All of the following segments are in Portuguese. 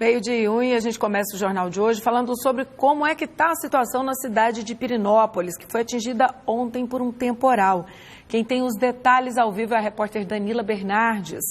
Meio de 1 e a gente começa o jornal de hoje falando sobre como é que está a situação na cidade de Pirenópolis, que foi atingida ontem por um temporal. Quem tem os detalhes ao vivo é a repórter Danila Bernardes.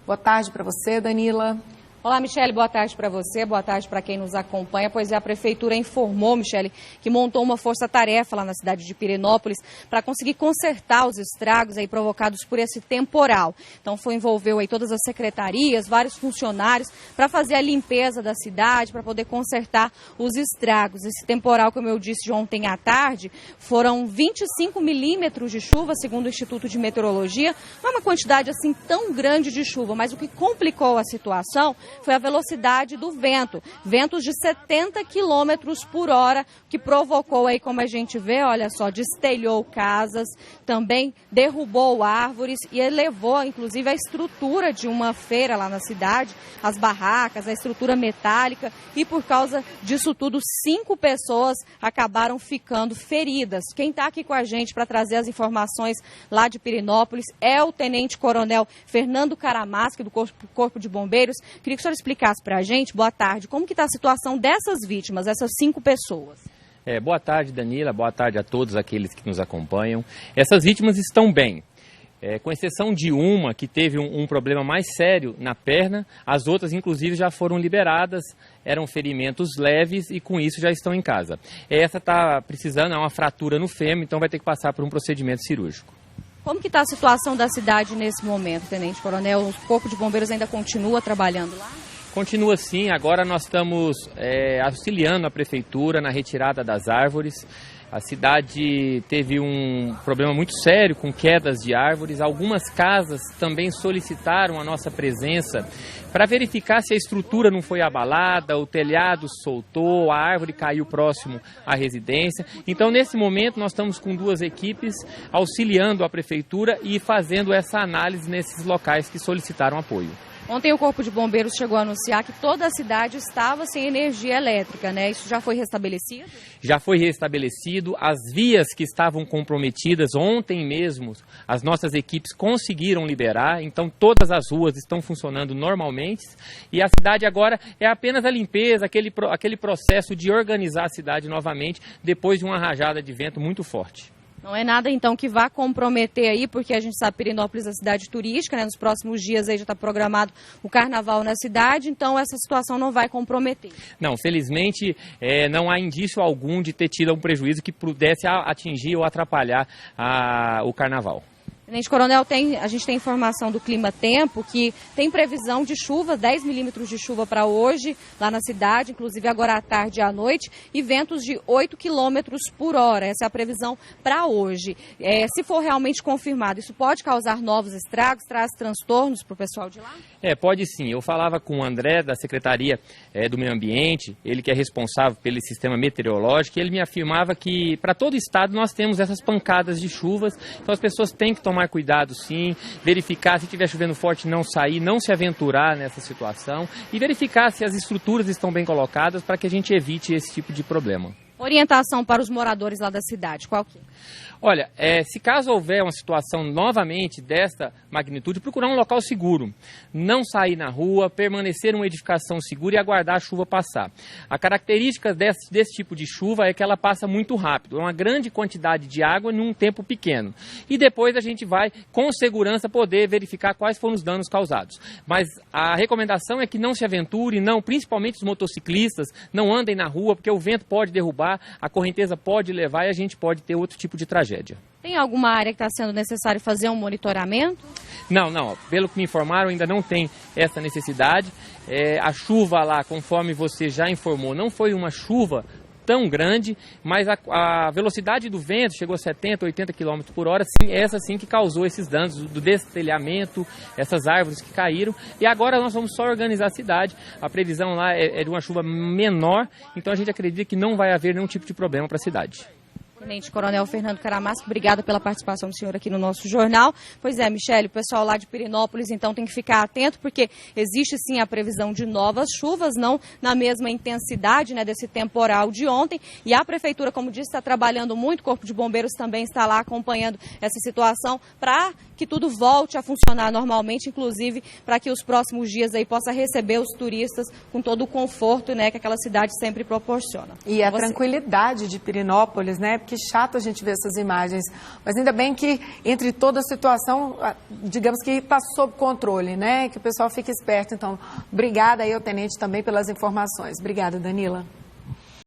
Boa tarde para você, Danila. Olá, Michele, boa tarde para você, boa tarde para quem nos acompanha. Pois é, a Prefeitura informou, Michele, que montou uma força-tarefa lá na cidade de Pirenópolis para conseguir consertar os estragos aí provocados por esse temporal. Então, envolveu aí todas as secretarias, vários funcionários para fazer a limpeza da cidade, para poder consertar os estragos. Esse temporal, como eu disse de ontem à tarde, foram 25 milímetros de chuva, segundo o Instituto de Meteorologia. Não é uma quantidade assim tão grande de chuva, mas o que complicou a situação foi a velocidade do vento, ventos de 70 quilômetros por hora, que provocou aí, como a gente vê, olha só, destelhou casas, também derrubou árvores e elevou, inclusive, a estrutura de uma feira lá na cidade, as barracas, a estrutura metálica, e por causa disso tudo, 5 pessoas acabaram ficando feridas. Quem está aqui com a gente para trazer as informações lá de Pirenópolis é o tenente-coronel Fernando Caramaschi, do Corpo de Bombeiros. Queria que o senhor explicasse para a gente, boa tarde, como que está a situação dessas vítimas, essas 5 pessoas? Boa tarde, Danila, boa tarde a todos aqueles que nos acompanham. Essas vítimas estão bem, com exceção de uma que teve um problema mais sério na perna, as outras inclusive já foram liberadas, eram ferimentos leves e com isso já estão em casa. Essa está precisando, é uma fratura no fêmur, então vai ter que passar por um procedimento cirúrgico. Como que está a situação da cidade nesse momento, Tenente Coronel? O Corpo de Bombeiros ainda continua trabalhando lá? Continua sim, agora nós estamos auxiliando a Prefeitura na retirada das árvores. A cidade teve um problema muito sério com quedas de árvores. Algumas casas também solicitaram a nossa presença para verificar se a estrutura não foi abalada, o telhado soltou, a árvore caiu próximo à residência. Então, nesse momento, nós estamos com 2 equipes auxiliando a Prefeitura e fazendo essa análise nesses locais que solicitaram apoio. Ontem o Corpo de Bombeiros chegou a anunciar que toda a cidade estava sem energia elétrica, né? Isso já foi restabelecido? Já foi restabelecido. As vias que estavam comprometidas ontem mesmo, as nossas equipes conseguiram liberar, então todas as ruas estão funcionando normalmente e a cidade agora é apenas a limpeza, aquele processo de organizar a cidade novamente depois de uma rajada de vento muito forte. Não é nada, então, que vá comprometer aí, porque a gente sabe que Pirenópolis é cidade turística, né? Nos próximos dias aí já está programado o carnaval na cidade, então essa situação não vai comprometer. Não, felizmente não há indício algum de ter tido um prejuízo que pudesse atingir ou atrapalhar o carnaval. Tenente Coronel, a gente tem informação do Clima Tempo que tem previsão de chuva, 10 milímetros de chuva para hoje lá na cidade, inclusive agora à tarde e à noite, e ventos de 8 quilômetros por hora. Essa é a previsão para hoje. Se for realmente confirmado, isso pode causar novos estragos, traz transtornos para o pessoal de lá? Pode sim. Eu falava com o André, da Secretaria do Meio Ambiente, ele que é responsável pelo sistema meteorológico, e ele me afirmava que para todo o estado nós temos essas pancadas de chuvas, então as pessoas têm que tomar cuidado sim, verificar se estiver chovendo forte não sair, não se aventurar nessa situação e verificar se as estruturas estão bem colocadas para que a gente evite esse tipo de problema. Orientação para os moradores lá da cidade, qual que é? Olha, se caso houver uma situação novamente desta magnitude, procurar um local seguro, não sair na rua, permanecer em uma edificação segura e aguardar a chuva passar. A característica desse tipo de chuva é que ela passa muito rápido, é uma grande quantidade de água em um tempo pequeno. E depois a gente vai, com segurança, poder verificar quais foram os danos causados. Mas a recomendação é que não se aventure, principalmente os motociclistas, não andem na rua, porque o vento pode derrubar, a correnteza pode levar e a gente pode ter outro tipo de tragédia. Tem alguma área que está sendo necessário fazer um monitoramento? Não. Pelo que me informaram, ainda não tem essa necessidade. A chuva lá, conforme você já informou, não foi uma chuva tão grande, mas a velocidade do vento chegou a 70, 80 km por hora, sim, essa sim que causou esses danos, do destelhamento, essas árvores que caíram. E agora nós vamos só organizar a cidade. A previsão lá é de uma chuva menor, então a gente acredita que não vai haver nenhum tipo de problema para a cidade. Tenente Coronel Fernando Caramasco, obrigada pela participação do senhor aqui no nosso jornal. Pois é, Michele, o pessoal lá de Pirenópolis então tem que ficar atento, porque existe sim a previsão de novas chuvas, não na mesma intensidade, né, desse temporal de ontem. E a Prefeitura, como disse, está trabalhando muito, o Corpo de Bombeiros também está lá acompanhando essa situação para que tudo volte a funcionar normalmente, inclusive para que os próximos dias aí possa receber os turistas com todo o conforto, né, que aquela cidade sempre proporciona. E a tranquilidade de Pirenópolis, né? Que chato a gente ver essas imagens, mas ainda bem que entre toda a situação, digamos que está sob controle, né? Que o pessoal fique esperto. Então, obrigada aí ao tenente também pelas informações. Obrigada, Danila.